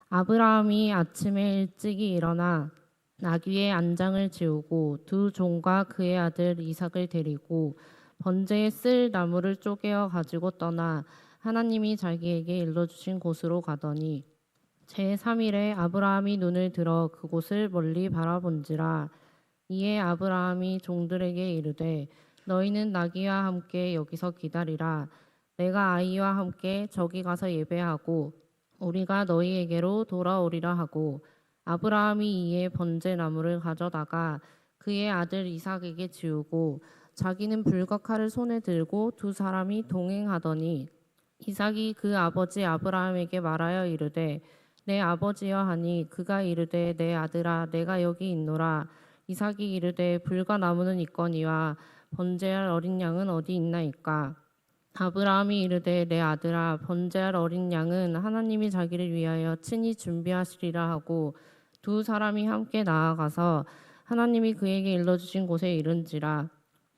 아브라함이 아침에 일찍이 일어나 나귀의 안장을 지우고 두 종과 그의 아들 이삭을 데리고 번제에 쓸 나무를 쪼개어 가지고 떠나 하나님이 자기에게 일러주신 곳으로 가더니 제3일에 아브라함이 눈을 들어 그곳을 멀리 바라본지라. 이에 아브라함이 종들에게 이르되 너희는 나귀와 함께 여기서 기다리라. 내가 아이와 함께 저기 가서 예배하고 우리가 너희에게로 돌아오리라 하고, 아브라함이 이에 번제 나무를 가져다가 그의 아들 이삭에게 지우고 자기는 불과 칼을 손에 들고 두 사람이 동행하더니 이삭이 그 아버지 아브라함에게 말하여 이르되 내 아버지여 하니 그가 이르되 내 아들아 내가 여기 있노라. 이삭이 이르되 불과 나무는 있거니와 번제할 어린 양은 어디 있나이까. 아브라함이 이르되 내 아들아 번제할 어린 양은 하나님이 자기를 위하여 친히 준비하시리라 하고 두 사람이 함께 나아가서 하나님이 그에게 일러주신 곳에 이른지라.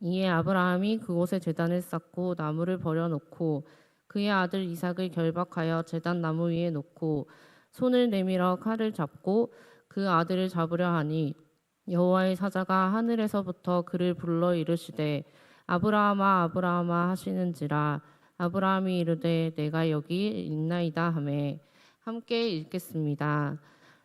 이에 아브라함이 그곳에 제단을 쌓고 나무를 버려놓고 그의 아들 이삭을 결박하여 제단 나무 위에 놓고 손을 내밀어 칼을 잡고 그 아들을 잡으려 하니 여호와의 사자가 하늘에서부터 그를 불러 이르시되 아브라함아 아브라함아 하시는지라. 아브라함이 이르되 내가 여기 있나이다 하매. 함께 읽겠습니다.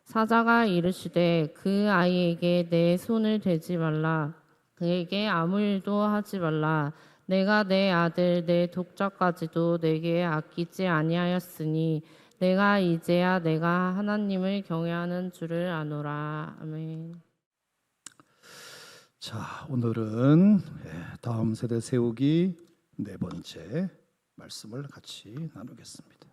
사자가 이르시되 그 아이에게 내 손을 대지 말라. 그에게 아무 일도 하지 말라. 내가 내 아들 내 독자까지도 내게 아끼지 아니하였으니 내가 이제야 내가 하나님을 경외하는 줄을 아노라. 아멘. 자, 오늘은 다음 세대 세우기 네 번째 말씀을 같이 나누겠습니다.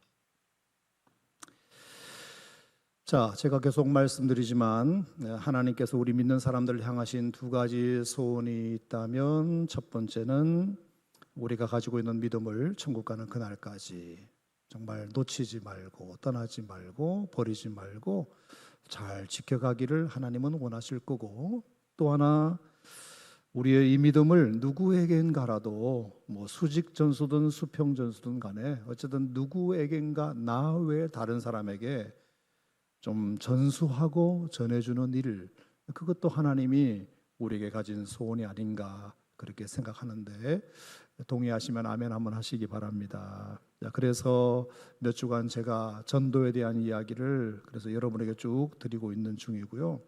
자, 제가 계속 말씀드리지만 하나님께서 우리 믿는 사람들을 향하신 두 가지 소원이 있다면, 첫 번째는 우리가 가지고 있는 믿음을 천국 가는 그날까지 정말 놓치지 말고 떠나지 말고 버리지 말고 잘 지켜가기를 하나님은 원하실 거고, 또 하나 우리의 이 믿음을 누구에겐가라도 수직 전수든 수평 전수든 간에 어쨌든 누구에겐가 나 외에 다른 사람에게 좀 전수하고 전해주는 일, 그것도 하나님이 우리에게 가진 소원이 아닌가 그렇게 생각하는데, 동의하시면 아멘 한번 하시기 바랍니다. 자, 그래서 몇 주간 제가 전도에 대한 이야기를 그래서 여러분에게 쭉 드리고 있는 중이고요.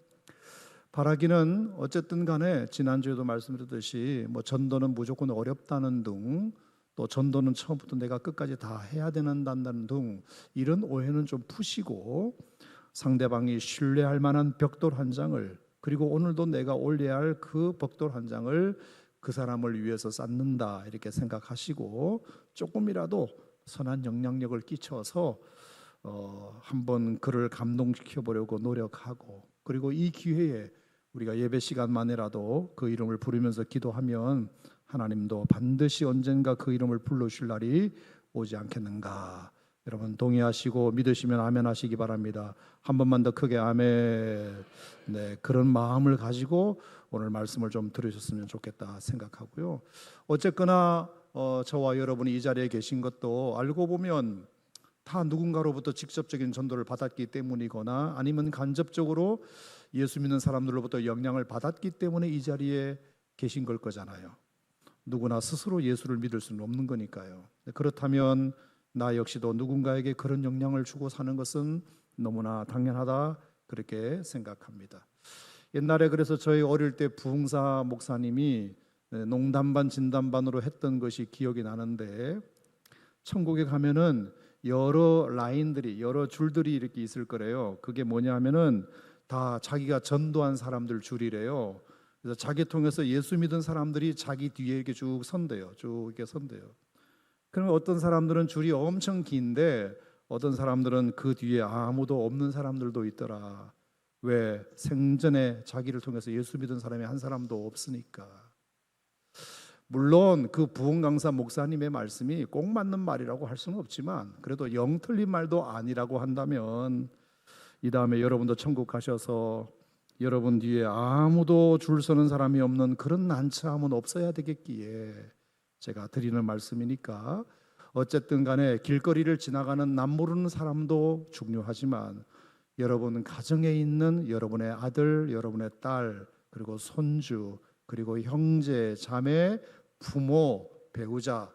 바라기는 어쨌든 간에 지난주에도 말씀드렸듯이 전도는 무조건 어렵다는 등, 또 전도는 처음부터 내가 끝까지 다 해야 된다는 등 이런 오해는 좀 푸시고 상대방이 신뢰할 만한 벽돌 한 장을, 그리고 오늘도 내가 올려야 할 그 벽돌 한 장을 그 사람을 위해서 쌓는다 이렇게 생각하시고 조금이라도 선한 영향력을 끼쳐서 한번 그를 감동시켜 보려고 노력하고, 그리고 이 기회에 우리가 예배 시간만이라도 그 이름을 부르면서 기도하면 하나님도 반드시 언젠가 그 이름을 불러주실 날이 오지 않겠는가. 여러분 동의하시고 믿으시면 아멘 하시기 바랍니다. 한 번만 더 크게 아멘. 네, 그런 마음을 가지고 오늘 말씀을 좀 들으셨으면 좋겠다 생각하고요. 어쨌거나 저와 여러분이 이 자리에 계신 것도 알고 보면 다 누군가로부터 직접적인 전도를 받았기 때문이거나 아니면 간접적으로 예수 믿는 사람들로부터 영향을 받았기 때문에 이 자리에 계신 걸 거잖아요. 누구나 스스로 예수를 믿을 수는 없는 거니까요. 그렇다면 나 역시도 누군가에게 그런 영향을 주고 사는 것은 너무나 당연하다 그렇게 생각합니다. 옛날에 그래서 저희 어릴 때 부흥사 목사님이 농담반 진담반으로 했던 것이 기억이 나는데, 천국에 가면은 여러 라인들이 여러 줄들이 이렇게 있을 거래요. 그게 뭐냐 하면은 다 자기가 전도한 사람들 줄이래요. 그래서 자기 통해서 예수 믿은 사람들이 자기 뒤에 이렇게 쭉 선대요. 쭉 이렇게 선대요. 그러면 어떤 사람들은 줄이 엄청 긴데 어떤 사람들은 그 뒤에 아무도 없는 사람들도 있더라. 왜? 생전에 자기를 통해서 예수 믿은 사람이 한 사람도 없으니까. 물론 그 부흥 강사 목사님의 말씀이 꼭 맞는 말이라고 할 수는 없지만 그래도 영 틀린 말도 아니라고 한다면, 이 다음에 여러분도 천국 가셔서 여러분 뒤에 아무도 줄 서는 사람이 없는 그런 난처함은 없어야 되겠기에 제가 드리는 말씀이니까, 어쨌든 간에 길거리를 지나가는 남 모르는 사람도 중요하지만 여러분 가정에 있는 여러분의 아들, 여러분의 딸, 그리고 손주, 그리고 형제, 자매, 부모, 배우자,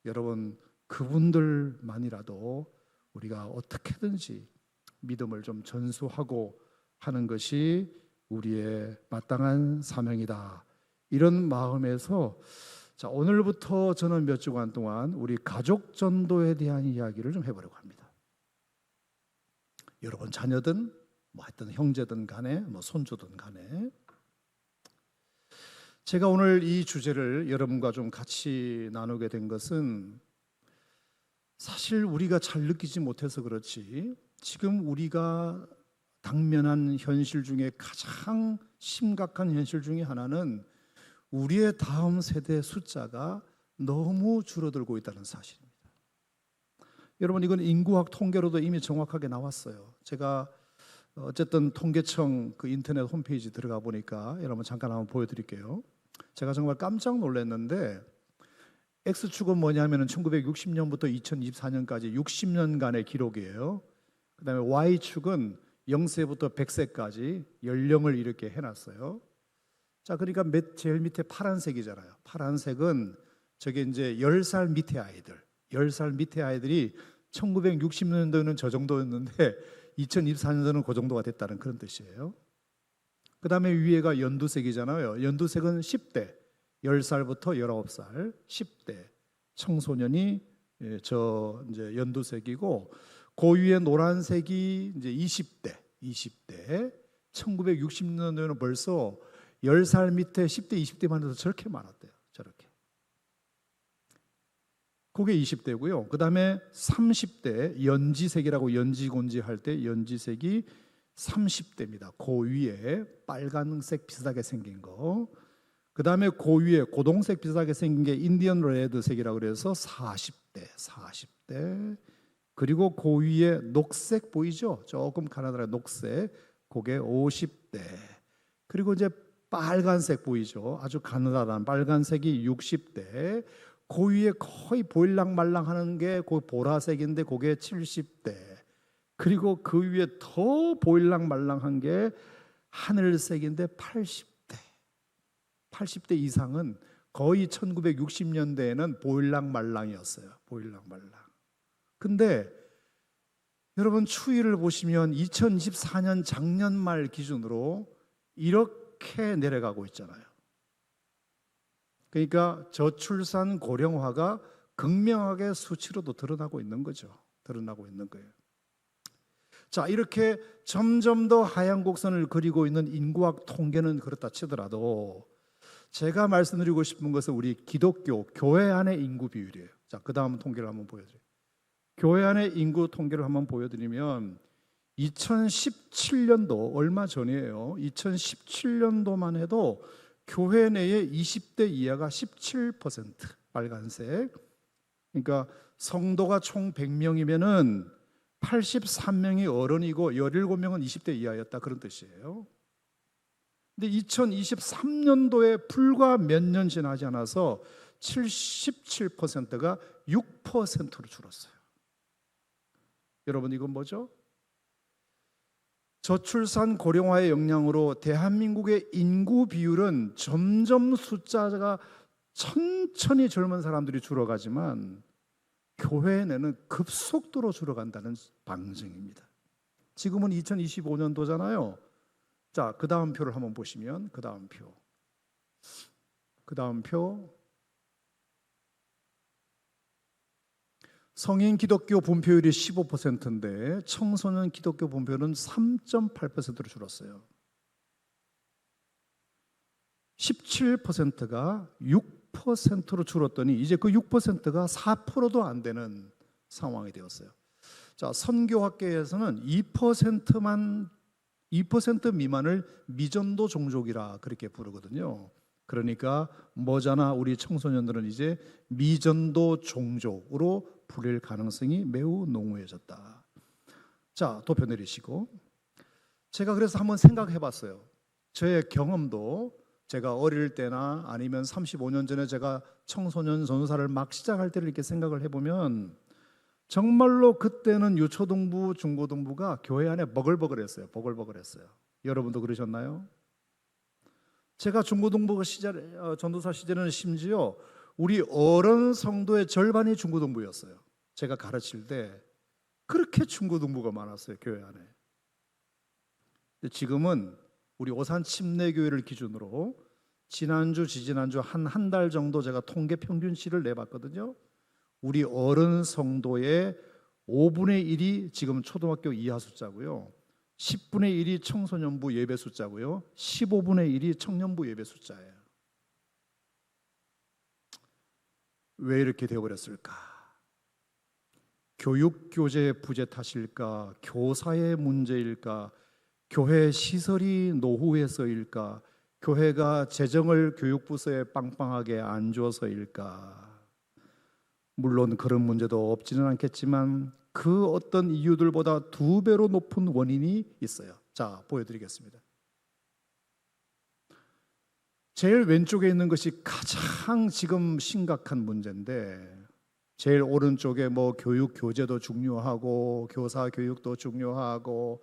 여러분 그분들만이라도 우리가 어떻게든지 믿음을 좀 전수하고 하는 것이 우리의 마땅한 사명이다. 이런 마음에서 자, 오늘부터 저는 몇 주간 동안 우리 가족 전도에 대한 이야기를 좀 해보려고 합니다. 여러분 자녀든 뭐 하여튼 형제든 간에 뭐 손주든 간에 제가 오늘 이 주제를 여러분과 좀 같이 나누게 된 것은 사실 우리가 잘 느끼지 못해서 그렇지 지금 우리가 당면한 현실 중에 가장 심각한 현실 중에 하나는 우리의 다음 세대 숫자가 너무 줄어들고 있다는 사실입니다. 여러분 이건 인구학 통계로도 이미 정확하게 나왔어요. 제가 어쨌든 통계청 그 인터넷 홈페이지 들어가 보니까 여러분 잠깐 한번 보여드릴게요. 제가 정말 깜짝 놀랐는데 X축은 뭐냐면은 1960년부터 2024년까지 60년간의 기록이에요. 그 다음에 Y축은 0세부터 100세까지 연령을 이렇게 해놨어요. 자, 그러니까 제일 밑에 파란색이잖아요. 파란색은 저게 이제 10살 밑에 아이들, 10살 밑에 아이들이 1960년도에는 저 정도였는데 2024년도는 그 정도가 됐다는 그런 뜻이에요. 그 다음에 위에가 연두색이잖아요. 연두색은 10대, 10살부터 19살, 10대 청소년이 저 이제 연두색이고 그 위에 노란색이 이제 20대 1960년도에는 벌써 10살 밑에 10대, 20대만 해도 저렇게 많았대요. 저렇게. 그게 20대고요. 그 다음에 30대 연지색이라고 연지곤지 할 때 연지색이 30대입니다. 그 위에 빨간색 비슷하게 생긴 거. 그 다음에 그 위에 고동색 비슷하게 생긴 게 인디언 레드색이라고 그래서 40대. 그리고 그 위에 녹색 보이죠? 조금 가나다라 녹색. 그게 50대. 그리고 이제 빨간색 보이죠? 아주 가느다란 빨간색이 60대. 그 위에 거의 보일랑말랑하는 게 그 보라색인데 그게 70대. 그리고 그 위에 더 보일랑말랑한 게 하늘색인데 80대. 80대 이상은 거의 1960년대에는 보일랑말랑이었어요. 보일랑말랑. 근데 여러분 추이를 보시면 2024년 작년 말 기준으로 이렇게 내려가고 있잖아요. 그러니까 저출산 고령화가 극명하게 수치로도 드러나고 있는 거죠. 드러나고 있는 거예요. 자, 이렇게 점점 더 하얀 곡선을 그리고 있는 인구학 통계는 그렇다 치더라도 제가 말씀드리고 싶은 것은 우리 기독교 교회 안의 인구 비율이에요. 자, 그 다음 통계를 한번 보여드려요. 교회 안의 인구 통계를 한번 보여드리면 2017년도 얼마 전이에요. 2017년도만 해도 교회 내에 20대 이하가 17% 빨간색. 그러니까 성도가 총 100명이면은 83명이 어른이고 17명은 20대 이하였다 그런 뜻이에요. 근데 2023년도에 불과 몇 년 지나지 않아서 77%가 6%로 줄었어요. 여러분 이건 뭐죠? 저출산 고령화의 영향으로 대한민국의 인구 비율은 점점 숫자가 천천히 젊은 사람들이 줄어가지만 교회 내는 급속도로 줄어간다는 방증입니다. 지금은 2025년도잖아요. 자, 그 다음 표를 한번 보시면 그 다음 표 성인 기독교 분표율이 15%인데 청소년 기독교 분표율은 3.8%로 줄었어요. 17%가 6%로 줄었더니 이제 그 6%가 4%도 안 되는 상황이 되었어요. 자, 선교학계에서는 2% 미만을 미전도 종족이라 그렇게 부르거든요. 그러니까 뭐잖아 우리 청소년들은 이제 미전도 종족으로 불릴 가능성이 매우 농후해졌다. 자, 도표 내리시고 제가 그래서 한번 생각해 봤어요. 저의 경험도 제가 어릴 때나 아니면 35년 전에 제가 청소년 전도사를 막 시작할 때를 이렇게 생각을 해보면 정말로 그때는 유초등부, 중고등부가 교회 안에 버글버글했어요. 버글버글했어요. 여러분도 그러셨나요? 제가 중고등부 시절, 전도사 시절에는 심지어 우리 어른 성도의 절반이 중고등부였어요. 제가 가르칠 때 그렇게 중고등부가 많았어요, 교회 안에. 근데 지금은 우리 오산 침례교회를 기준으로 지난주, 지지난주 한 달 정도 제가 통계 평균치를 내봤거든요. 우리 어른 성도의 5분의 1이 지금 초등학교 이하 숫자고요. 10분의 1이 청소년부 예배 숫자고요. 15분의 1이 청년부 예배 숫자예요. 왜 이렇게 되어버렸을까? 교육교재 부재 탓일까? 교사의 문제일까? 교회 시설이 노후해서일까? 교회가 재정을 교육부서에 빵빵하게 안 줘서일까? 물론 그런 문제도 없지는 않겠지만 그 어떤 이유들보다 2배로 높은 원인이 있어요. 자, 보여드리겠습니다. 제일 왼쪽에 있는 것이 가장 지금 심각한 문제인데, 제일 오른쪽에 뭐 교육 교재도 중요하고 교사 교육도 중요하고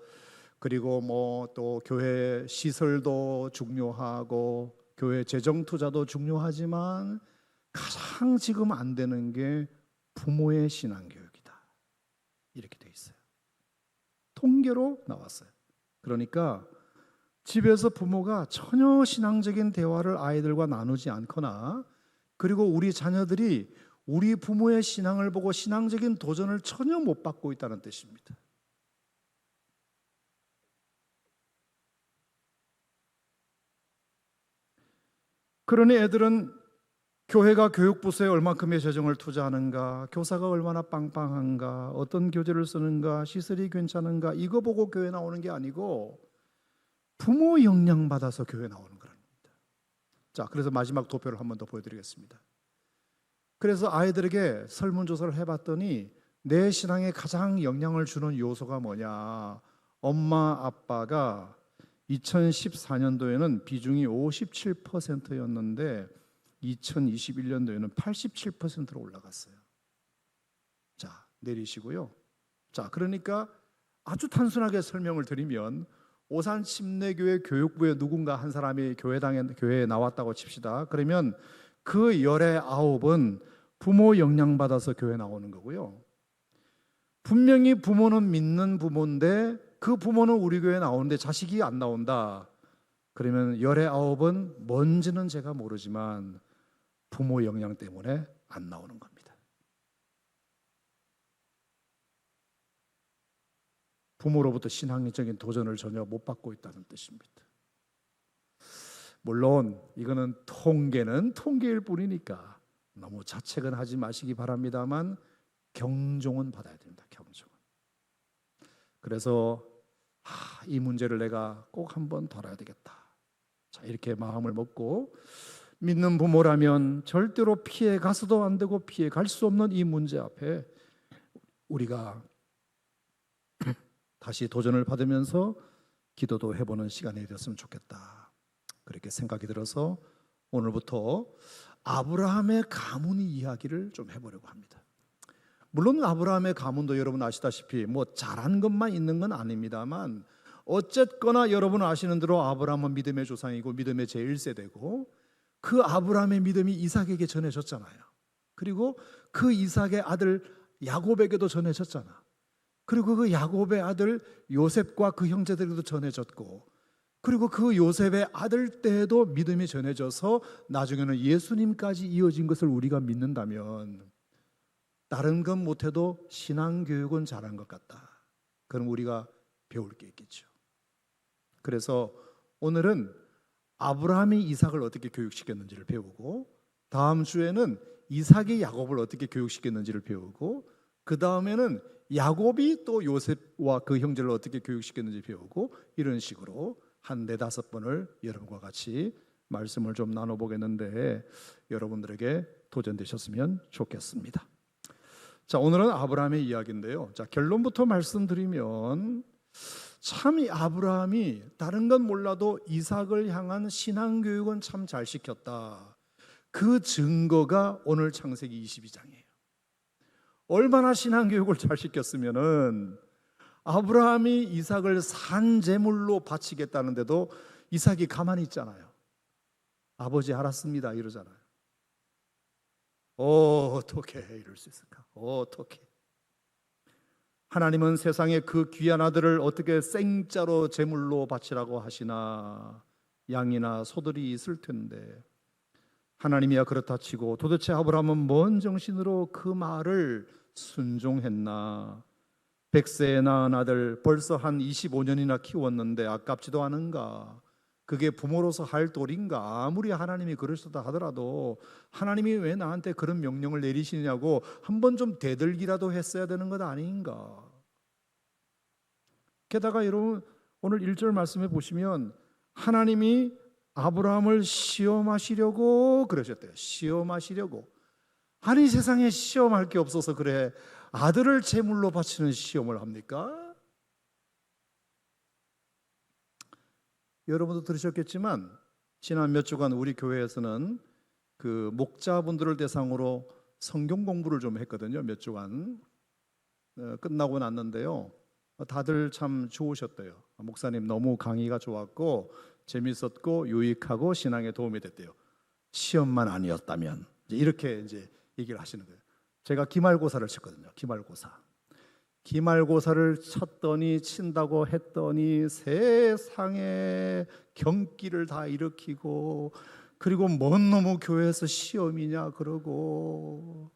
그리고 뭐 또 교회 시설도 중요하고 교회 재정 투자도 중요하지만 가장 지금 안 되는 게 부모의 신앙 교육이다. 이렇게 돼 있어요. 통계로 나왔어요. 그러니까 집에서 부모가 전혀 신앙적인 대화를 아이들과 나누지 않거나, 그리고 우리 자녀들이 우리 부모의 신앙을 보고 신앙적인 도전을 전혀 못 받고 있다는 뜻입니다. 그러니 애들은 교회가 교육부서에 얼마큼의 재정을 투자하는가, 교사가 얼마나 빵빵한가, 어떤 교재를 쓰는가, 시설이 괜찮은가, 이거 보고 교회 나오는 게 아니고 부모 영향 받아서 교회 나오는 겁니다. 자, 그래서 마지막 도표를 한 번 더 보여드리겠습니다. 그래서 아이들에게 설문조사를 해봤더니 내 신앙에 가장 영향을 주는 요소가 뭐냐, 엄마 아빠가 2014년도에는 비중이 57%였는데 2021년도에는 87%로 올라갔어요. 자, 내리시고요. 자, 그러니까 아주 단순하게 설명을 드리면 오산 침례교회 교육부에 누군가 한 사람이 교회에 나왔다고 칩시다. 그러면 그 19은 부모 영향받아서 교회 나오는 거고요. 분명히 부모는 믿는 부모인데 그 부모는 우리 교회에 나오는데 자식이 안 나온다. 그러면 19은 뭔지는 제가 모르지만 부모 영향 때문에 안 나오는 겁니다. 부모로부터 신앙적인 도전을 전혀 못 받고 있다는 뜻입니다. 물론 이거는 통계는 통계일 뿐이니까 너무 자책은 하지 마시기 바랍니다만 경종은 받아야 됩니다. 경종은. 그래서 이 문제를 내가 꼭 한번 다뤄야 되겠다. 자, 이렇게 마음을 먹고 믿는 부모라면 절대로 피해 가서도 안 되고 피해 갈 수 없는 이 문제 앞에 우리가 다시 도전을 받으면서 기도도 해보는 시간이 되었으면 좋겠다. 그렇게 생각이 들어서 오늘부터 아브라함의 가문 이야기를 좀 해보려고 합니다. 물론 아브라함의 가문도 여러분 아시다시피 뭐 잘한 것만 있는 건 아닙니다만 어쨌거나 여러분 아시는 대로 아브라함은 믿음의 조상이고 믿음의 제1세대고 그 아브라함의 믿음이 이삭에게 전해졌잖아요. 그리고 그 이삭의 아들 야곱에게도 전해졌잖아. 그리고 그 야곱의 아들 요셉과 그 형제들에게도 전해졌고, 그리고 그 요셉의 아들 때에도 믿음이 전해져서 나중에는 예수님까지 이어진 것을 우리가 믿는다면 다른 건 못해도 신앙교육은 잘한 것 같다. 그럼 우리가 배울 게 있겠죠. 그래서 오늘은 아브라함이 이삭을 어떻게 교육시켰는지를 배우고, 다음 주에는 이삭이 야곱을 어떻게 교육시켰는지를 배우고, 그 다음에는 야곱이 또 요셉과 그 형제를 어떻게 교육시켰는지 배우고, 이런 식으로 한 4-5번을 여러분과 같이 말씀을 좀 나눠보겠는데 여러분들에게 도전되셨으면 좋겠습니다. 자, 오늘은 아브라함의 이야기인데요. 자, 결론부터 말씀드리면 참 이 아브라함이 다른 건 몰라도 이삭을 향한 신앙교육은 참 잘 시켰다. 그 증거가 오늘 창세기 22장이에요. 얼마나 신앙교육을 잘 시켰으면은 아브라함이 이삭을 산 제물로 바치겠다는데도 이삭이 가만히 있잖아요. 아버지 알았습니다 이러잖아요. 어떻게 이럴 수 있을까? 어떻게? 하나님은 세상에 그 귀한 아들을 어떻게 생짜로 제물로 바치라고 하시나? 양이나 소들이 있을 텐데 하나님이야 그렇다 치고 도대체 아브라함은 뭔 정신으로 그 말을 순종했나? 100세에 낳은 아들 벌써 한 25년이나 키웠는데 아깝지도 않은가? 그게 부모로서 할 도리인가? 아무리 하나님이 그러시다 하더라도 하나님이 왜 나한테 그런 명령을 내리시냐고 한번 좀 대들기라도 했어야 되는 것 아닌가? 게다가 여러분 오늘 1절 말씀해 보시면 하나님이 아브라함을 시험하시려고 그러셨대요. 시험하시려고. 아니 세상에 시험할 게 없어서 그래 아들을 제물로 바치는 시험을 합니까? 여러분도 들으셨겠지만 지난 몇 주간 우리 교회에서는 그 목자분들을 대상으로 성경 공부를 좀 했거든요. 몇 주간 끝나고 났는데요. 다들 참 좋으셨대요. 목사님 너무 강의가 좋았고 재밌었고 유익하고 신앙에 도움이 됐대요. 시험만 아니었다면 이렇게 이제 얘기를 하시는 거예요. 제가 기말고사를 쳤거든요. 기말고사를 쳤더니 친다고 했더니 세상에 경기를 다 일으키고 그리고 뭔 놈의 교회에서 시험이냐 그러고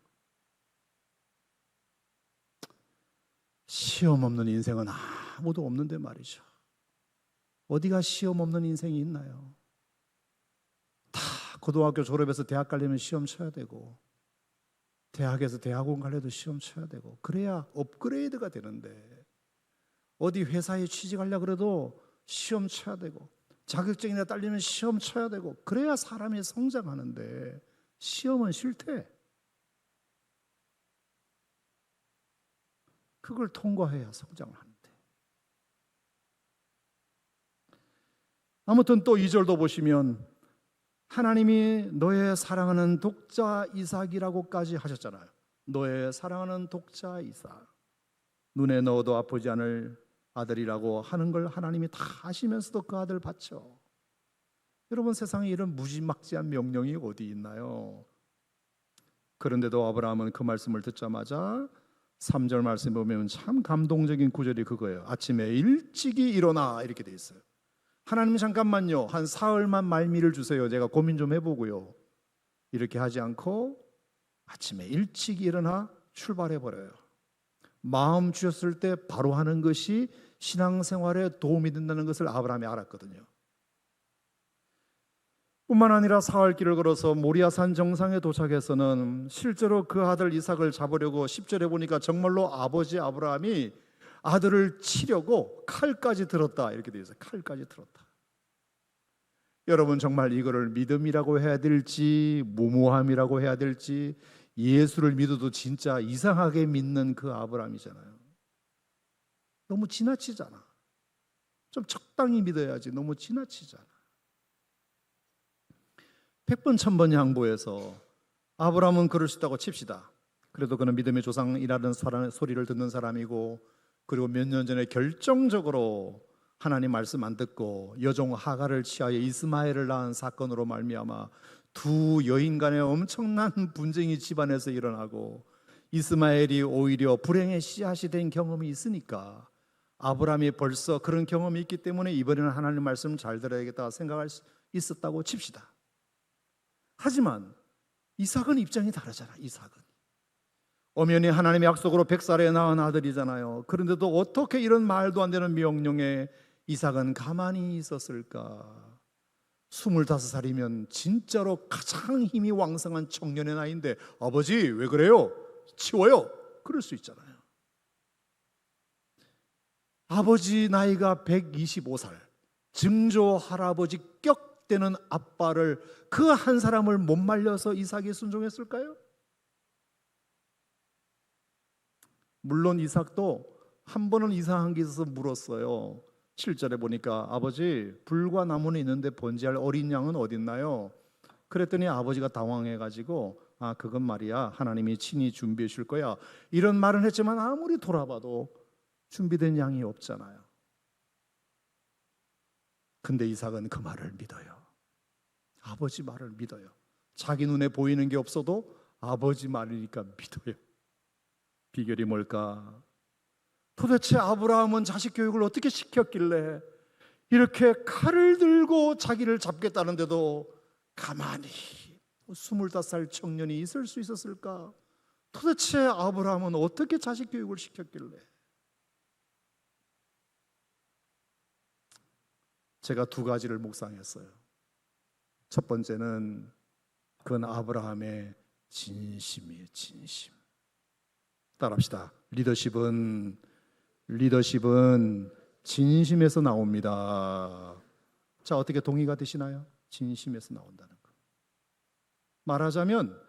시험 없는 인생은 아무도 없는데 말이죠. 어디가 시험 없는 인생이 있나요? 다 고등학교 졸업해서 대학 가려면 시험 쳐야 되고 대학에서 대학원 가려도 시험 쳐야 되고 그래야 업그레이드가 되는데 어디 회사에 취직하려고 그래도 시험 쳐야 되고 자격증이나 딸리면 시험 쳐야 되고 그래야 사람이 성장하는데 시험은 싫대. 그걸 통과해야 성장을 하는데. 아무튼 또 2절도 보시면 하나님이 너의 사랑하는 독자 이삭이라고까지 하셨잖아요. 너의 사랑하는 독자 이삭. 눈에 넣어도 아프지 않을 아들이라고 하는 걸 하나님이 다 아시면서도 그 아들 바쳐. 여러분 세상에 이런 무지막지한 명령이 어디 있나요? 그런데도 아브라함은 그 말씀을 듣자마자 3절 말씀 보면 참 감동적인 구절이 그거예요. 아침에 일찍이 일어나 이렇게 돼 있어요. 하나님 잠깐만요. 한 사흘만 말미를 주세요. 제가 고민 좀 해보고요. 이렇게 하지 않고 아침에 일찍 일어나 출발해 버려요. 마음 주셨을 때 바로 하는 것이 신앙생활에 도움이 된다는 것을 아브라함이 알았거든요. 뿐만 아니라 사흘길을 걸어서 모리아산 정상에 도착해서는 실제로 그 아들 이삭을 잡으려고 10절에 보니까 정말로 아버지 아브라함이 아들을 치려고 칼까지 들었다 이렇게 되어 있어요. 칼까지 들었다. 여러분 정말 이거를 믿음이라고 해야 될지 무모함이라고 해야 될지 예수를 믿어도 진짜 이상하게 믿는 그 아브라함이잖아요. 너무 지나치잖아. 좀 적당히 믿어야지 너무 지나치잖아. 100번 1000번 양보해서 아브라함은 그럴 수 있다고 칩시다. 그래도 그는 믿음의 조상이라는 소리를 듣는 사람이고 그리고 몇 년 전에 결정적으로 하나님 말씀 안 듣고 여종 하갈을 취하여 이스마엘을 낳은 사건으로 말미암아 두 여인 간의 엄청난 분쟁이 집안에서 일어나고 이스마엘이 오히려 불행의 씨앗이 된 경험이 있으니까 아브라함이 벌써 그런 경험이 있기 때문에 이번에는 하나님 말씀 잘 들어야겠다 생각할 수 있었다고 칩시다. 하지만 이삭은 입장이 다르잖아. 이삭은 엄연히 하나님의 약속으로 100살에 낳은 아들이잖아요. 그런데도 어떻게 이런 말도 안 되는 명령에 이삭은 가만히 있었을까? 25살이면 진짜로 가장 힘이 왕성한 청년의 나이인데 아버지 왜 그래요? 치워요. 그럴 수 있잖아요. 아버지 나이가 125살 증조 할아버지 격 되는 아빠를 그 한 사람을 못 말려서 이삭이 순종했을까요? 물론 이삭도 한 번은 이상한 게 있어서 물었어요. 7절에 보니까 아버지 불과 나무는 있는데 번제할 어린 양은 어디 있나요? 그랬더니 아버지가 당황해가지고 아, 그건 말이야 하나님이 친히 준비해 줄 거야, 이런 말은 했지만 아무리 돌아봐도 준비된 양이 없잖아요. 근데 이삭은 그 말을 믿어요. 아버지 말을 믿어요. 자기 눈에 보이는 게 없어도 아버지 말이니까 믿어요. 비결이 뭘까? 도대체 아브라함은 자식 교육을 어떻게 시켰길래 이렇게 칼을 들고 자기를 잡겠다는데도 가만히 25살 청년이 있을 수 있었을까? 도대체 아브라함은 어떻게 자식 교육을 시켰길래? 제가 두 가지를 묵상했어요. 첫 번째는 그건 아브라함의 진심이에요. 진심. 따라합시다. 리더십은 진심에서 나옵니다. 자, 어떻게 동의가 되시나요? 진심에서 나온다는 거. 말하자면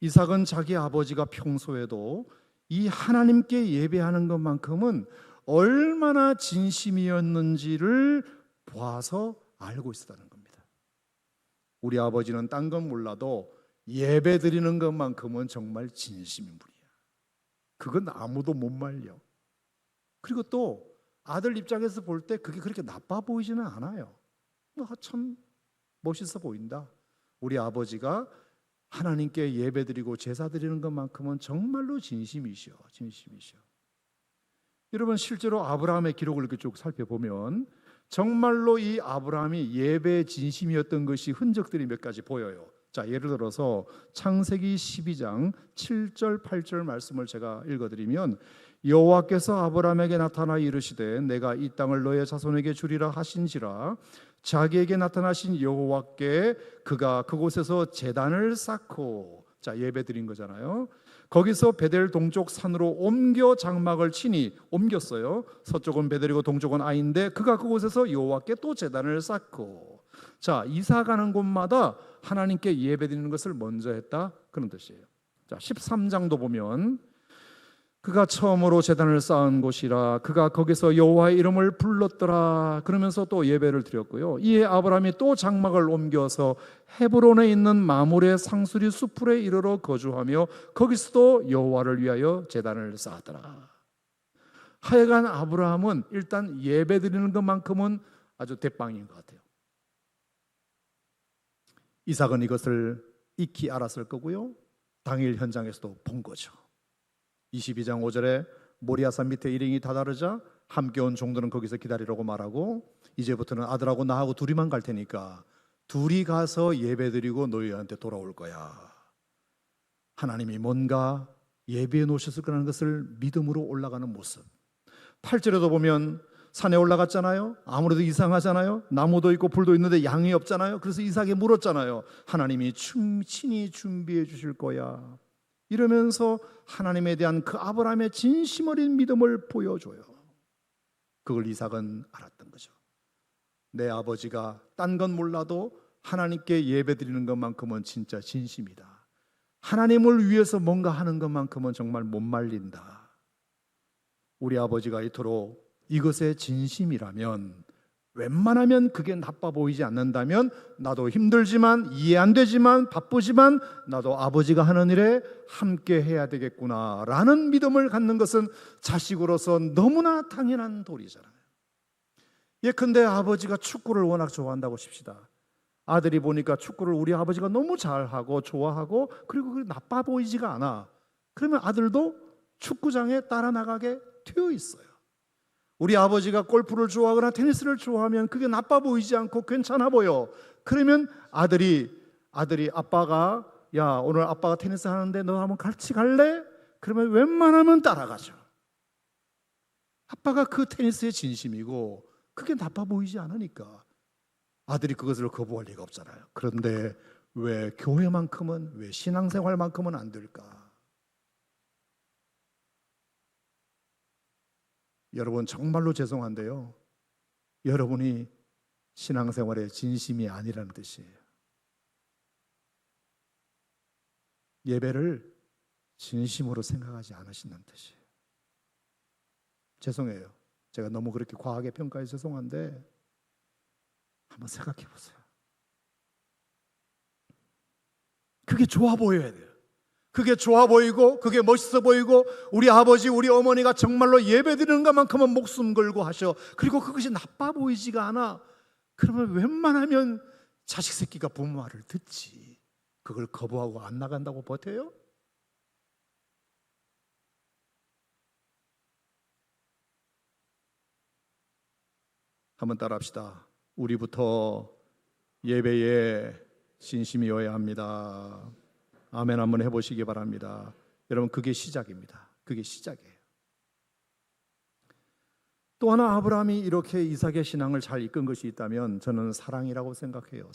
이삭은 자기 아버지가 평소에도 이 하나님께 예배하는 것만큼은 얼마나 진심이었는지를 보아서 알고 있었다는 겁니다. 우리 아버지는 딴 건 몰라도 예배 드리는 것만큼은 정말 진심인 분이야. 그건 아무도 못 말려. 그리고 또 아들 입장에서 볼 때 그게 그렇게 나빠 보이지는 않아요. 참 멋있어 보인다. 우리 아버지가 하나님께 예배드리고 제사 드리는 것만큼은 정말로 진심이셔. 여러분, 실제로 아브라함의 기록을 이렇게 쭉 살펴보면 정말로 이 아브라함이 예배의 진심이었던 것이 흔적들이 몇 가지 보여요. 자, 예를 들어서 창세기 12장 7절 8절 말씀을 제가 읽어드리면, 여호와께서 아브라함에게 나타나 이르시되 내가 이 땅을 너의 자손에게 주리라 하신지라. 자기에게 나타나신 여호와께 그가 그곳에서 제단을 쌓고, 자, 예배 드린 거잖아요. 거기서 베델 동쪽 산으로 옮겨 장막을 치니, 옮겼어요. 서쪽은 베델이고 동쪽은 아인데 그가 그곳에서 여호와께 또 제단을 쌓고. 자, 이사 가는 곳마다 하나님께 예배드리는 것을 먼저 했다, 그런 뜻이에요. 자, 13장도 보면 그가 처음으로 제단을 쌓은 곳이라 그가 거기서 여호와의 이름을 불렀더라 그러면서 또 예배를 드렸고요. 이에 아브라함이 또 장막을 옮겨서 헤브론에 있는 마므레 상수리 수풀에 이르러 거주하며 거기서도 여호와를 위하여 제단을 쌓았더라. 하여간 아브라함은 일단 예배 드리는 것만큼은 아주 대빵인 것 같아요. 이삭은 이것을 익히 알았을 거고요. 당일 현장에서도 본 거죠. 22장 5절에 모리아산 밑에 일행이 다다르자 함께 온 종들은 거기서 기다리라고 말하고, 이제부터는 아들하고 나하고 둘이만 갈 테니까 둘이 가서 예배드리고 너희한테 돌아올 거야. 하나님이 뭔가 예배해 놓으셨을 거라는 것을 믿음으로 올라가는 모습. 8절에도 보면 산에 올라갔잖아요. 아무래도 이상하잖아요. 나무도 있고 불도 있는데 양이 없잖아요. 그래서 이삭이 물었잖아요. 하나님이 친히 준비해 주실 거야. 이러면서 하나님에 대한 그 아브라함의 진심 어린 믿음을 보여줘요. 그걸 이삭은 알았던 거죠. 내 아버지가 딴 건 몰라도 하나님께 예배드리는 것만큼은 진짜 진심이다. 하나님을 위해서 뭔가 하는 것만큼은 정말 못 말린다. 우리 아버지가 이토록 이것에 진심이라면, 웬만하면 그게 나빠 보이지 않는다면, 나도 힘들지만 이해 안 되지만 바쁘지만 나도 아버지가 하는 일에 함께 해야 되겠구나 라는 믿음을 갖는 것은 자식으로서 너무나 당연한 도리잖아요. 예컨대 아버지가 축구를 워낙 좋아한다고 칩시다. 아들이 보니까 축구를 우리 아버지가 너무 잘하고 좋아하고 그리고 그게 나빠 보이지가 않아. 그러면 아들도 축구장에 따라 나가게 되어 있어요. 우리 아버지가 골프를 좋아하거나 테니스를 좋아하면 그게 나빠 보이지 않고 괜찮아 보여. 그러면 아들이 아빠가, 야, 오늘 아빠가 테니스 하는데 너 한번 같이 갈래? 그러면 웬만하면 따라가죠. 아빠가 그 테니스에 진심이고 그게 나빠 보이지 않으니까 아들이 그것을 거부할 리가 없잖아요. 그런데 왜 교회만큼은, 왜 신앙생활만큼은 안 될까? 여러분, 정말로 죄송한데요, 여러분이 신앙생활에 진심이 아니라는 뜻이에요. 예배를 진심으로 생각하지 않으신다는 뜻이에요. 죄송해요. 제가 너무 그렇게 과하게 평가해서 죄송한데 한번 생각해 보세요. 그게 좋아 보여야 돼요. 그게 좋아 보이고 그게 멋있어 보이고 우리 아버지 우리 어머니가 정말로 예배드리는 것만큼은 목숨 걸고 하셔. 그리고 그것이 나빠 보이지가 않아. 그러면 웬만하면 자식 새끼가 부모 말을 듣지. 그걸 거부하고 안 나간다고 버텨요? 한번 따라합시다. 우리부터 예배에 진심이어야 합니다. 아멘. 한번 해보시기 바랍니다. 여러분, 그게 시작입니다. 그게 시작이에요. 또 하나 아브라함이 이렇게 이삭의 신앙을 잘 이끈 것이 있다면 저는 사랑이라고 생각해요.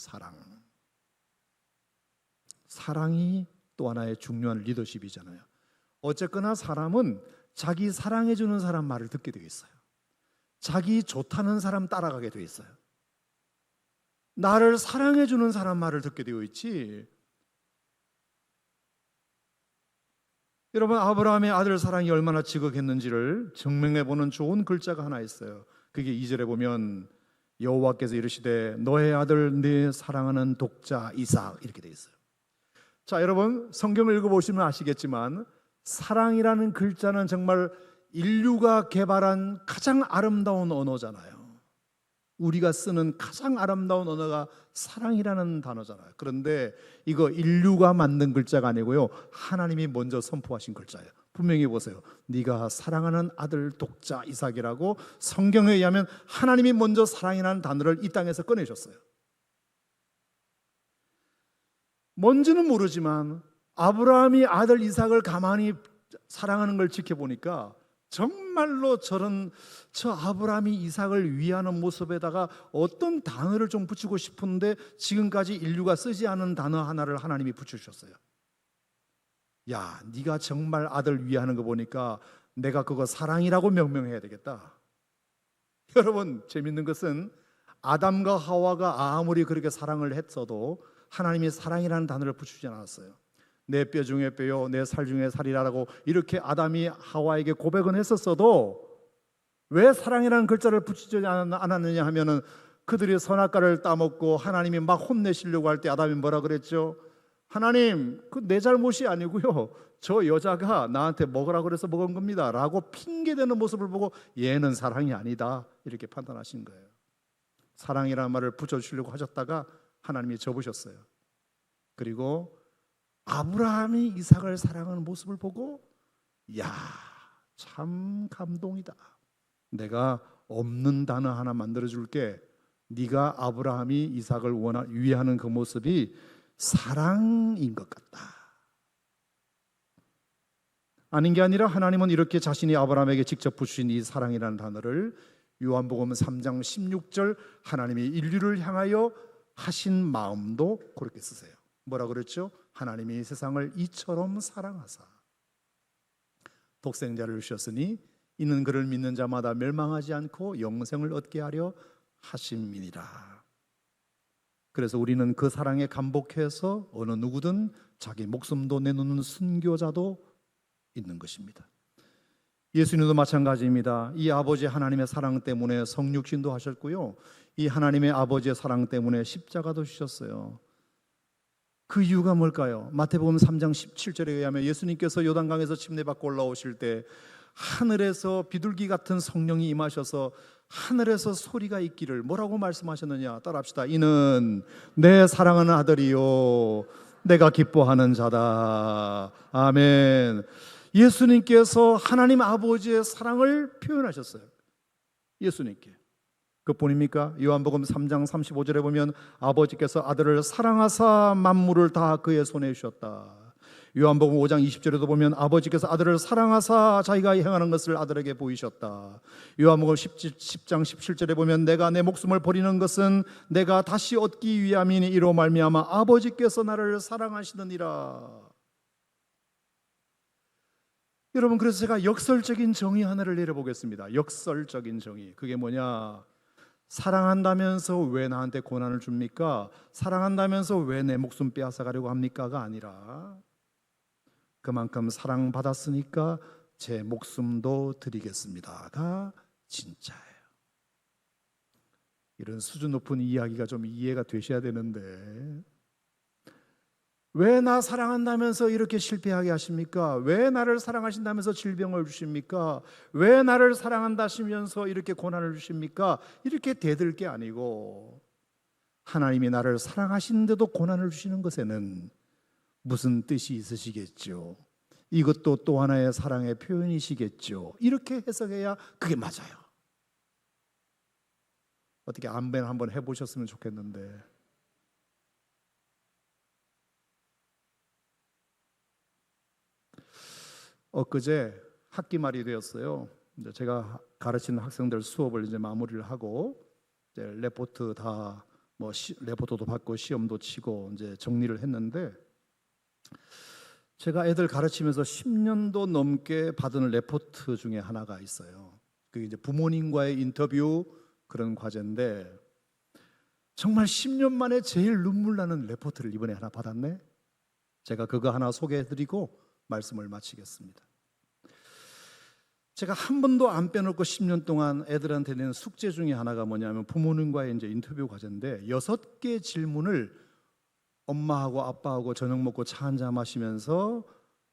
사랑이 또 하나의 중요한 리더십이잖아요. 어쨌거나 사람은 자기 사랑해주는 사람 말을 듣게 되어 있어요. 자기 좋다는 사람 따라가게 되어 있어요. 나를 사랑해주는 사람 말을 듣게 되어 있지. 여러분, 아브라함의 아들 사랑이 얼마나 지극했는지를 증명해보는 좋은 글자가 하나 있어요. 그게 2절에 보면 여호와께서 이르시되 너의 아들 네 사랑하는 독자 이삭, 이렇게 되어 있어요. 자, 여러분, 성경을 읽어보시면 아시겠지만 사랑이라는 글자는 정말 인류가 개발한 가장 아름다운 언어잖아요. 우리가 쓰는 가장 아름다운 언어가 사랑이라는 단어잖아요. 그런데 이거 인류가 만든 글자가 아니고요, 하나님이 먼저 선포하신 글자예요. 분명히 보세요. 네가 사랑하는 아들 독자 이삭이라고 성경에 의하면 하나님이 먼저 사랑이라는 단어를 이 땅에서 꺼내셨어요. 뭔지는 모르지만 아브라함이 아들 이삭을 가만히 사랑하는 걸 지켜보니까 정말로 저 아브라함이 이삭을 위하는 모습에다가 어떤 단어를 좀 붙이고 싶은데 지금까지 인류가 쓰지 않은 단어 하나를 하나님이 붙여주셨어요. 야, 네가 정말 아들 위하는 거 보니까 내가 그거 사랑이라고 명명해야 되겠다. 여러분, 재밌는 것은 아담과 하와가 아무리 그렇게 사랑을 했어도 하나님이 사랑이라는 단어를 붙이지 않았어요. 내 뼈 중에 뼈요 내 살 중에 살이라고 이렇게 아담이 하와에게 고백은 했었어도 왜 사랑이라는 글자를 붙이지 않았느냐 하면은 그들이 선악과를 따먹고 하나님이 막 혼내시려고 할 때 아담이 뭐라 그랬죠? 하나님, 그 내 잘못이 아니고요, 저 여자가 나한테 먹으라고 그래서 먹은 겁니다 라고 핑계대는 모습을 보고 얘는 사랑이 아니다 이렇게 판단하신 거예요. 사랑이라는 말을 붙여주시려고 하셨다가 하나님이 접으셨어요. 그리고 아브라함이 이삭을 사랑하는 모습을 보고 야, 참 감동이다. 내가 없는 단어 하나 만들어 줄게. 네가 아브라함이 이삭을 위하는 그 모습이 사랑인 것 같다. 아닌 게 아니라 하나님은 이렇게 자신이 아브라함에게 직접 붙이신 이 사랑이라는 단어를 요한복음 3장 16절 하나님이 인류를 향하여 하신 마음도 그렇게 쓰세요. 뭐라 그랬죠? 하나님이 세상을 이처럼 사랑하사 독생자를 주셨으니 이는 그를 믿는 자마다 멸망하지 않고 영생을 얻게 하려 하심이니라. 그래서 우리는 그 사랑에 감복해서 어느 누구든 자기 목숨도 내놓는 순교자도 있는 것입니다. 예수님도 마찬가지입니다. 이 아버지 하나님의 사랑 때문에 성육신도 하셨고요, 이 하나님의 아버지의 사랑 때문에 십자가도 주셨어요. 그 이유가 뭘까요? 마태복음 3장 17절에 의하면 예수님께서 요단강에서 침례받고 올라오실 때 하늘에서 비둘기 같은 성령이 임하셔서 하늘에서 소리가 있기를 뭐라고 말씀하셨느냐? 따라합시다. 이는 내 사랑하는 아들이요 내가 기뻐하는 자다. 아멘. 예수님께서 하나님 아버지의 사랑을 표현하셨어요. 예수님께. 그뿐입니까? 요한복음 3장 35절에 보면 아버지께서 아들을 사랑하사 만물을 다 그의 손에 주셨다. 요한복음 5장 20절에도 보면 아버지께서 아들을 사랑하사 자기가 행하는 것을 아들에게 보이셨다. 요한복음 10장 17절에 보면 내가 내 목숨을 버리는 것은 내가 다시 얻기 위함이니 이로 말미암아 아버지께서 나를 사랑하시느니라. 여러분, 그래서 제가 역설적인 정의 하나를 내려보겠습니다. 역설적인 정의. 그게 뭐냐? 사랑한다면서 왜 나한테 고난을 줍니까? 사랑한다면서 왜 내 목숨 빼앗아가려고 합니까가 아니라 그만큼 사랑받았으니까 제 목숨도 드리겠습니다가 진짜예요. 이런 수준 높은 이야기가 좀 이해가 되셔야 되는데 왜 나 사랑한다면서 이렇게 실패하게 하십니까? 왜 나를 사랑하신다면서 질병을 주십니까? 왜 나를 사랑한다시면서 이렇게 고난을 주십니까? 이렇게 대들 게 아니고, 하나님이 나를 사랑하시는데도 고난을 주시는 것에는 무슨 뜻이 있으시겠죠? 이것도 또 하나의 사랑의 표현이시겠죠? 이렇게 해석해야 그게 맞아요. 어떻게 아멘 한번 해보셨으면 좋겠는데. 엊그제 학기 말이 되었어요. 이제 제가 가르치는 학생들 수업을 이제 마무리를 하고 이제 레포트 다 뭐 레포트도 받고 시험도 치고 이제 정리를 했는데, 제가 애들 가르치면서 10년도 넘게 받은 레포트 중에 하나가 있어요. 그게 이제 부모님과의 인터뷰 그런 과제인데, 정말 10년 만에 제일 눈물 나는 레포트를 이번에 하나 받았네. 제가 그거 하나 소개해드리고 말씀을 마치겠습니다. 제가 한 번도 안 빼놓고 10년 동안 애들한테 낸 숙제 중에 하나가 뭐냐면 부모님과의 이제 인터뷰 과제인데, 6개 질문을 엄마하고 아빠하고 저녁 먹고 차 한잔 마시면서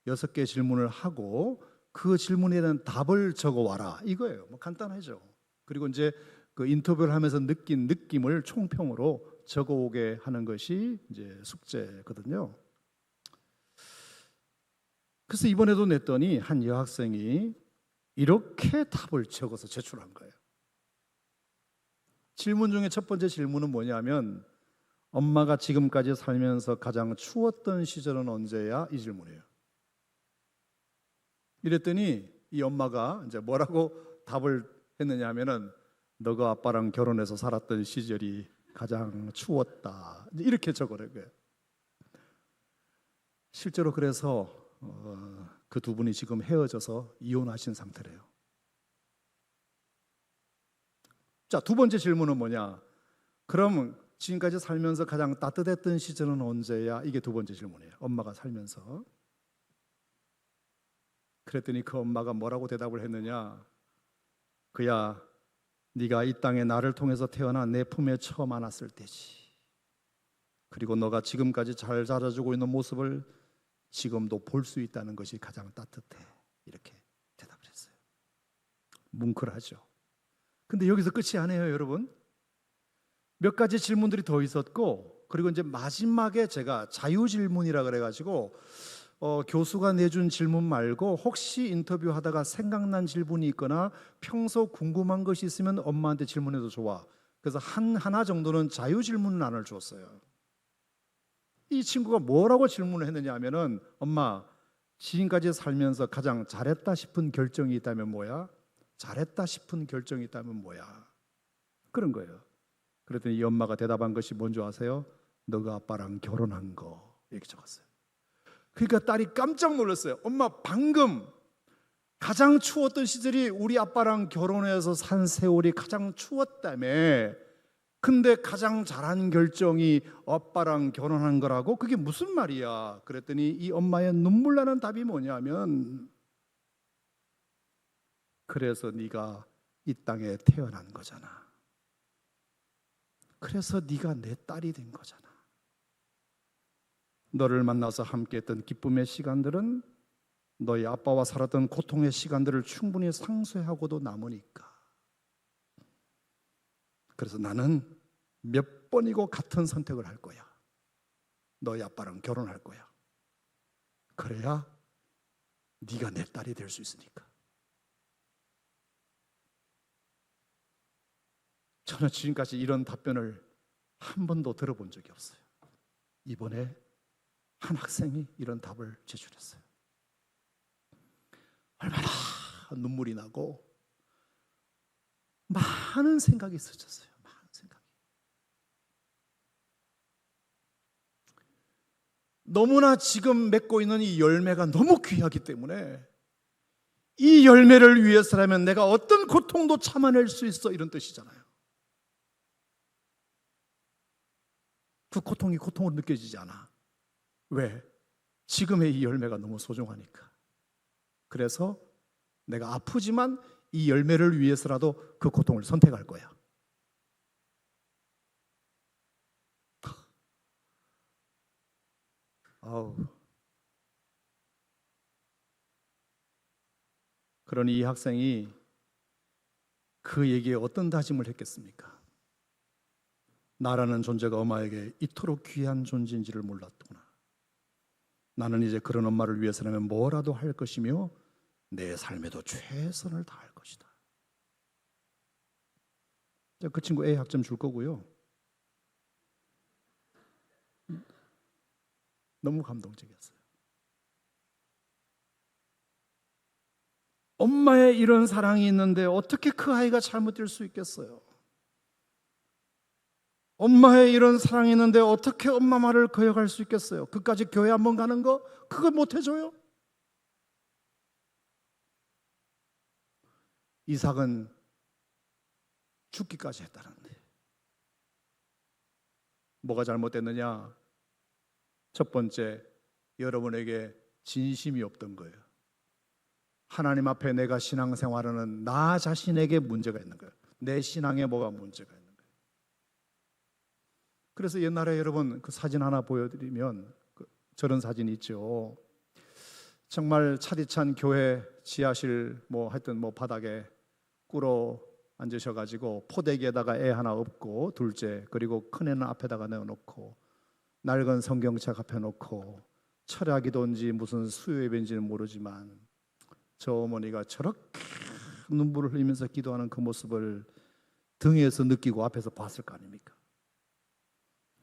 6개 질문을 하고 그 질문에 대한 답을 적어 와라, 이거예요. 뭐 간단하죠. 그리고 이제 그 인터뷰를 하면서 느낀 느낌을 총평으로 적어 오게 하는 것이 이제 숙제거든요. 그래서 이번에도 냈더니 한 여학생이 이렇게 답을 적어서 제출한 거예요. 질문 중에 첫 번째 질문은 뭐냐면, 엄마가 지금까지 살면서 가장 추웠던 시절은 언제야? 이 질문이에요. 이랬더니 이 엄마가 이제 뭐라고 답을 했느냐 하면은, 너가 아빠랑 결혼해서 살았던 시절이 가장 추웠다, 이렇게 적어낸 거예요. 실제로 그래서 그 두 분이 지금 헤어져서 이혼하신 상태래요. 자, 두 번째 질문은 뭐냐? 그럼 지금까지 살면서 가장 따뜻했던 시절은 언제야? 이게 두 번째 질문이에요. 엄마가 살면서. 그랬더니 그 엄마가 뭐라고 대답을 했느냐? 그야 네가 이 땅에 나를 통해서 태어나 내 품에 처음 안았을 때지. 그리고 너가 지금까지 잘 자라주고 있는 모습을 지금도 볼 수 있다는 것이 가장 따뜻해. 이렇게 대답을 했어요. 뭉클하죠. 근데 여기서 끝이 아니에요, 여러분. 몇 가지 질문들이 더 있었고, 그리고 이제 마지막에 제가 자유질문이라 그래가지고 교수가 내준 질문 말고 혹시 인터뷰하다가 생각난 질문이 있거나 평소 궁금한 것이 있으면 엄마한테 질문해도 좋아. 그래서 하나 정도는 자유질문란을 주었어요. 이 친구가 뭐라고 질문을 했느냐 하면은, 엄마, 지금까지 살면서 가장 잘했다 싶은 결정이 있다면 뭐야? 잘했다 싶은 결정이 있다면 뭐야? 그런 거예요. 그랬더니 이 엄마가 대답한 것이 뭔지 아세요? 너가 아빠랑 결혼한 거, 이렇게 적었어요. 그러니까 딸이 깜짝 놀랐어요. 엄마, 방금 가장 추웠던 시절이 우리 아빠랑 결혼해서 산 세월이 가장 추웠다며. 근데 가장 잘한 결정이 아빠랑 결혼한 거라고? 그게 무슨 말이야? 그랬더니 이 엄마의 눈물 나는 답이 뭐냐면, 그래서 네가 이 땅에 태어난 거잖아. 그래서 네가 내 딸이 된 거잖아. 너를 만나서 함께했던 기쁨의 시간들은 너희 아빠와 살았던 고통의 시간들을 충분히 상쇄하고도 남으니까. 그래서 나는 몇 번이고 같은 선택을 할 거야. 너희 아빠랑 결혼할 거야. 그래야 네가 내 딸이 될 수 있으니까. 저는 지금까지 이런 답변을 한 번도 들어본 적이 없어요. 이번에 한 학생이 이런 답을 제출했어요. 얼마나 눈물이 나고 많은 생각이 있었어요. 많은 생각이. 너무나 지금 맺고 있는 이 열매가 너무 귀하기 때문에 이 열매를 위해서라면 내가 어떤 고통도 참아낼 수 있어, 이런 뜻이잖아요. 그 고통이 고통으로 느껴지지 않아. 왜? 지금의 이 열매가 너무 소중하니까. 그래서 내가 아프지만 이 열매를 위해서라도 그 고통을 선택할 거야. 아우. 그러니 이 학생이 그 얘기에 어떤 다짐을 했겠습니까? 나라는 존재가 엄마에게 이토록 귀한 존재인지를 몰랐구나. 나는 이제 그런 엄마를 위해서라면 뭐라도 할 것이며 내 삶에도 최선을 다할 것이다. 그 친구 A 학점 줄 거고요. 너무 감동적이었어요. 엄마의 이런 사랑이 있는데 어떻게 그 아이가 잘못될 수 있겠어요? 엄마의 이런 사랑이 있는데 어떻게 엄마 말을 거역할 수 있겠어요? 그까지 교회 한번 가는 거 그거 못 해줘요? 이삭은 죽기까지 했다는데 뭐가 잘못됐느냐? 첫 번째, 여러분에게 진심이 없던 거예요. 하나님 앞에 내가 신앙생활하는 나 자신에게 문제가 있는 거예요. 내 신앙에 뭐가 문제가 있는 거예요. 그래서 옛날에 여러분 그 사진 하나 보여드리면 저런 사진이 있죠. 정말 차디찬 교회 지하실 하여튼 바닥에 꿇어 앉으셔가지고 포대기에다가 애 하나 업고 둘째, 그리고 큰 애는 앞에다가 내어놓고 낡은 성경책 앞에 놓고 철야기도인지 무슨 수요예배인지는 모르지만 저 어머니가 저렇게 눈물을 흘리면서 기도하는 그 모습을 등에서 느끼고 앞에서 봤을 거 아닙니까?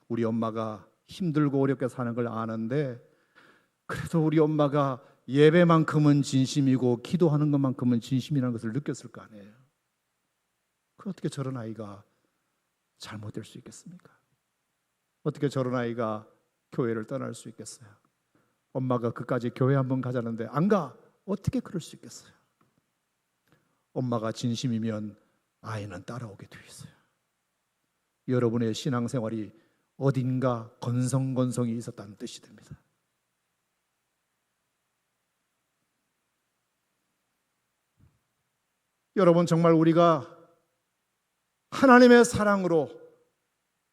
우리 엄마가 힘들고 어렵게 사는 걸 아는데 그래도 우리 엄마가 예배만큼은 진심이고 기도하는 것만큼은 진심이라는 것을 느꼈을 거 아니에요. 그 어떻게 저런 아이가 잘못될 수 있겠습니까? 어떻게 저런 아이가 교회를 떠날 수 있겠어요? 엄마가 그까지 교회 한번 가자는데 안 가. 어떻게 그럴 수 있겠어요? 엄마가 진심이면 아이는 따라오게 돼 있어요. 여러분의 신앙생활이 어딘가 건성건성이 있었다는 뜻이 됩니다. 여러분, 정말 우리가 하나님의 사랑으로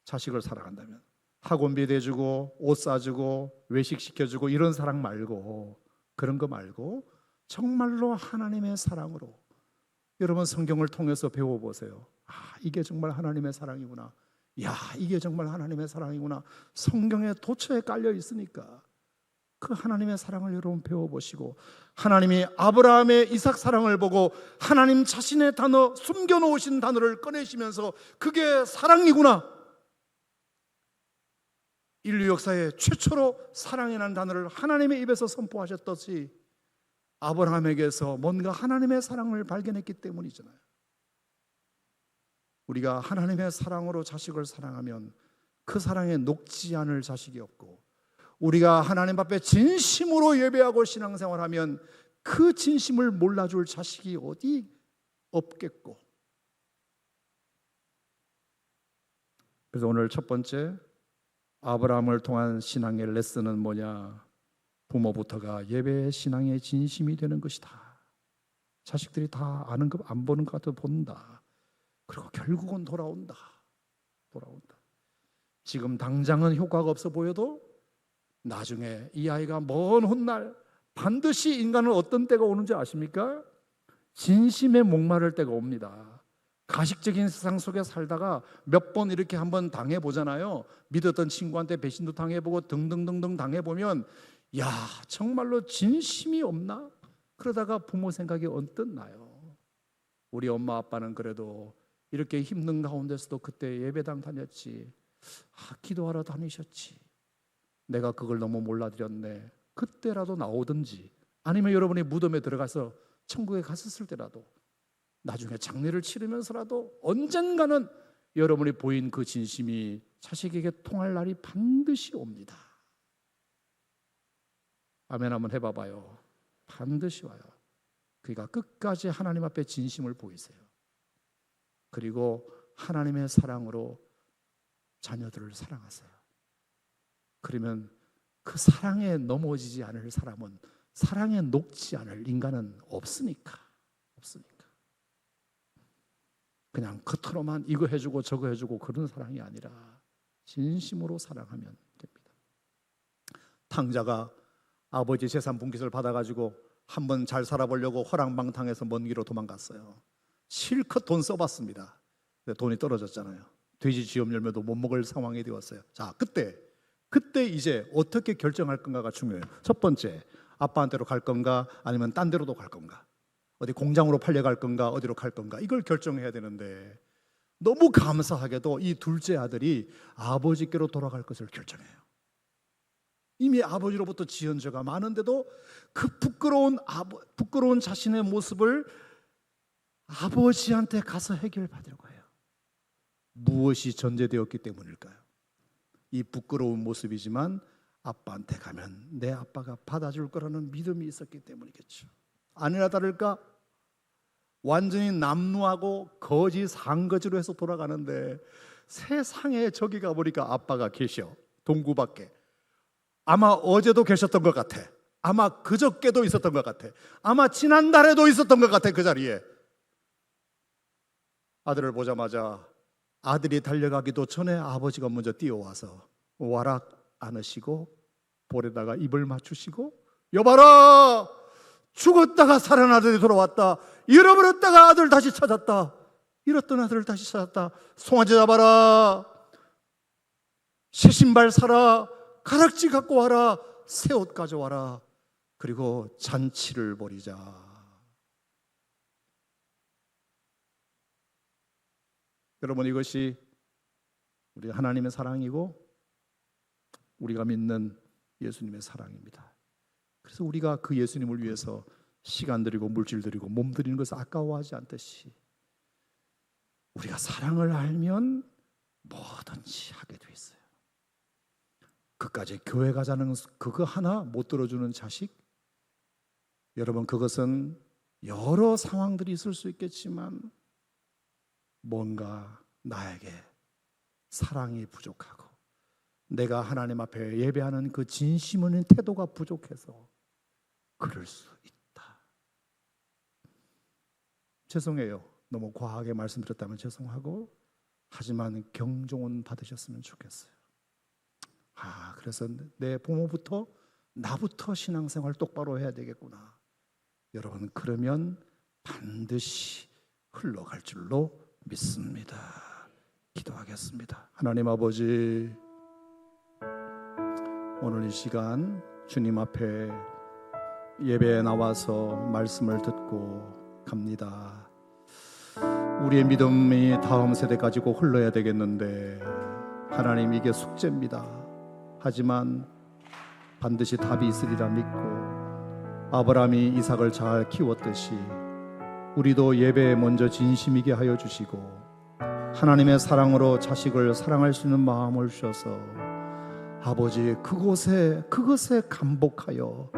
자식을 사랑한다면 학원비 대주고 옷 사주고 외식 시켜주고 이런 사랑 말고, 그런 거 말고 정말로 하나님의 사랑으로 여러분 성경을 통해서 배워보세요. 이게 정말 하나님의 사랑이구나. 이게 정말 하나님의 사랑이구나. 성경에 도처에 깔려 있으니까 그 하나님의 사랑을 여러분 배워보시고, 하나님이 아브라함의 이삭 사랑을 보고 하나님 자신의 단어, 숨겨놓으신 단어를 꺼내시면서 그게 사랑이구나, 인류 역사에 최초로 사랑이라는 단어를 하나님의 입에서 선포하셨듯이 아브라함에게서 뭔가 하나님의 사랑을 발견했기 때문이잖아요. 우리가 하나님의 사랑으로 자식을 사랑하면 그 사랑에 녹지 않을 자식이 없고, 우리가 하나님 앞에 진심으로 예배하고 신앙생활하면 그 진심을 몰라줄 자식이 어디 없겠고. 그래서 오늘 첫 번째 아브라함을 통한 신앙의 레슨은 뭐냐? 부모부터가 예배의 신앙의 진심이 되는 것이다. 자식들이 다 아는 것, 안 보는 것 같아도 본다. 그리고 결국은 돌아온다. 지금 당장은 효과가 없어 보여도 나중에 이 아이가 먼 훗날 반드시 인간은 어떤 때가 오는지 아십니까? 진심에 목마를 때가 옵니다. 가식적인 세상 속에 살다가 몇 번 이렇게 한번 당해보잖아요. 믿었던 친구한테 배신도 당해보고 등등등등 당해보면 정말로 진심이 없나? 그러다가 부모 생각이 언뜻 나요. 우리 엄마 아빠는 그래도 이렇게 힘든 가운데서도 그때 예배당 다녔지, 기도하러 다니셨지, 내가 그걸 너무 몰라드렸네. 그때라도 나오든지, 아니면 여러분이 무덤에 들어가서 천국에 갔었을 때라도, 나중에 장례를 치르면서라도 언젠가는 여러분이 보인 그 진심이 자식에게 통할 날이 반드시 옵니다. 아멘 한번 해봐봐요. 반드시 와요. 그러니까 끝까지 하나님 앞에 진심을 보이세요. 그리고 하나님의 사랑으로 자녀들을 사랑하세요. 그러면 그 사랑에 넘어지지 않을 사람은, 사랑에 녹지 않을 인간은 없으니까. 그냥 겉으로만 이거 해주고 저거 해주고 그런 사랑이 아니라 진심으로 사랑하면 됩니다. 탕자가 아버지 재산 분깃을 받아가지고 한번 잘 살아보려고 허랑방탕해서 먼 길로 도망갔어요. 실컷 돈 써봤습니다. 근데 돈이 떨어졌잖아요. 돼지 지엄 열매도 못 먹을 상황이 되었어요. 자, 그때 이제 어떻게 결정할 건가가 중요해요. 첫 번째, 아빠한테로 갈 건가 아니면 딴 데로도 갈 건가, 어디 공장으로 팔려갈 건가 어디로 갈 건가, 이걸 결정해야 되는데 너무 감사하게도 이 둘째 아들이 아버지께로 돌아갈 것을 결정해요. 이미 아버지로부터 지은 죄가 많은데도 그 부끄러운 자신의 모습을 아버지한테 가서 해결받으려고 해요. 무엇이 전제되었기 때문일까요? 이 부끄러운 모습이지만 아빠한테 가면 내 아빠가 받아줄 거라는 믿음이 있었기 때문이겠죠. 아니나 다를까 완전히 남루하고 거지 상거지로 해서 돌아가는데 세상에 저기 가보니까 아빠가 계셔. 동구 밖에. 아마 어제도 계셨던 것 같아. 아마 그저께도 있었던 것 같아. 아마 지난달에도 있었던 것 같아. 그 자리에. 아들을 보자마자 아들이 달려가기도 전에 아버지가 먼저 뛰어와서 와락 안으시고 볼에다가 입을 맞추시고, 여봐라, 죽었다가 살아나더니 돌아왔다. 잃어버렸다가 아들 다시 찾았다. 잃었던 아들을 다시 찾았다. 송아지 잡아라, 새 신발 사라, 가락지 갖고 와라, 새 옷 가져와라, 그리고 잔치를 벌이자. 여러분, 이것이 우리 하나님의 사랑이고 우리가 믿는 예수님의 사랑입니다. 그래서 우리가 그 예수님을 위해서 시간 들이고 물질 들이고 몸 들이는 것을 아까워하지 않듯이 우리가 사랑을 알면 뭐든지 하게 돼 있어요. 그까지 교회 가자는 그거 하나 못 들어주는 자식, 여러분, 그것은 여러 상황들이 있을 수 있겠지만 뭔가 나에게 사랑이 부족하고 내가 하나님 앞에 예배하는 그 진심 있는 태도가 부족해서 그럴 수 있다. 죄송해요. 너무 과하게 말씀드렸다면 죄송하고, 하지만 경종은 받으셨으면 좋겠어요. 그래서 내 부모부터 나부터 신앙생활 똑바로 해야 되겠구나. 여러분, 그러면 반드시 흘러갈 줄로 믿습니다. 기도하겠습니다. 하나님 아버지, 오늘 이 시간 주님 앞에 예배에 나와서 말씀을 듣고 갑니다. 우리의 믿음이 다음 세대까지고 흘러야 되겠는데 하나님, 이게 숙제입니다. 하지만 반드시 답이 있으리라 믿고 아브라함이 이삭을 잘 키웠듯이 우리도 예배에 먼저 진심이게 하여 주시고 하나님의 사랑으로 자식을 사랑할 수 있는 마음을 주셔서 아버지, 그것에 감복하여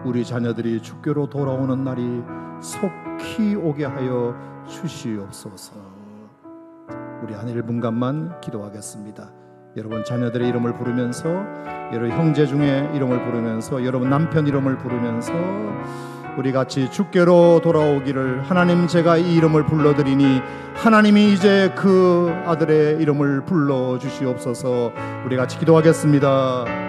우리 자녀들이 주께로 돌아오는 날이 속히 오게 하여 주시옵소서. 우리 한 1분간만 기도하겠습니다. 여러분 자녀들의 이름을 부르면서, 여러분 형제 중에 이름을 부르면서, 여러분 남편 이름을 부르면서 우리 같이 주께로 돌아오기를, 하나님 제가 이 이름을 불러드리니 하나님이 이제 그 아들의 이름을 불러주시옵소서. 우리 같이 기도하겠습니다.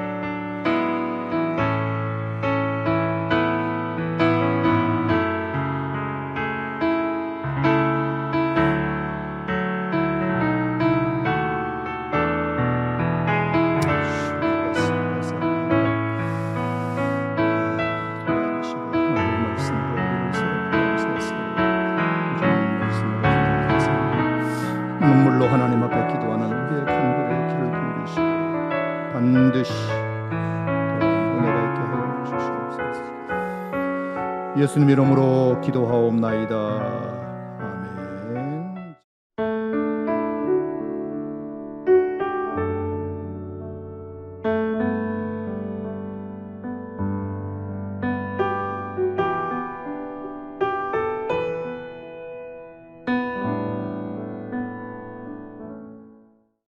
눈물로 하나님 앞에 기도하는 우리의 간구에 귀를 기울이시고 반드시 은혜가 있게 하여 주시옵소서. 예수님 이름으로 기도하옵나이다.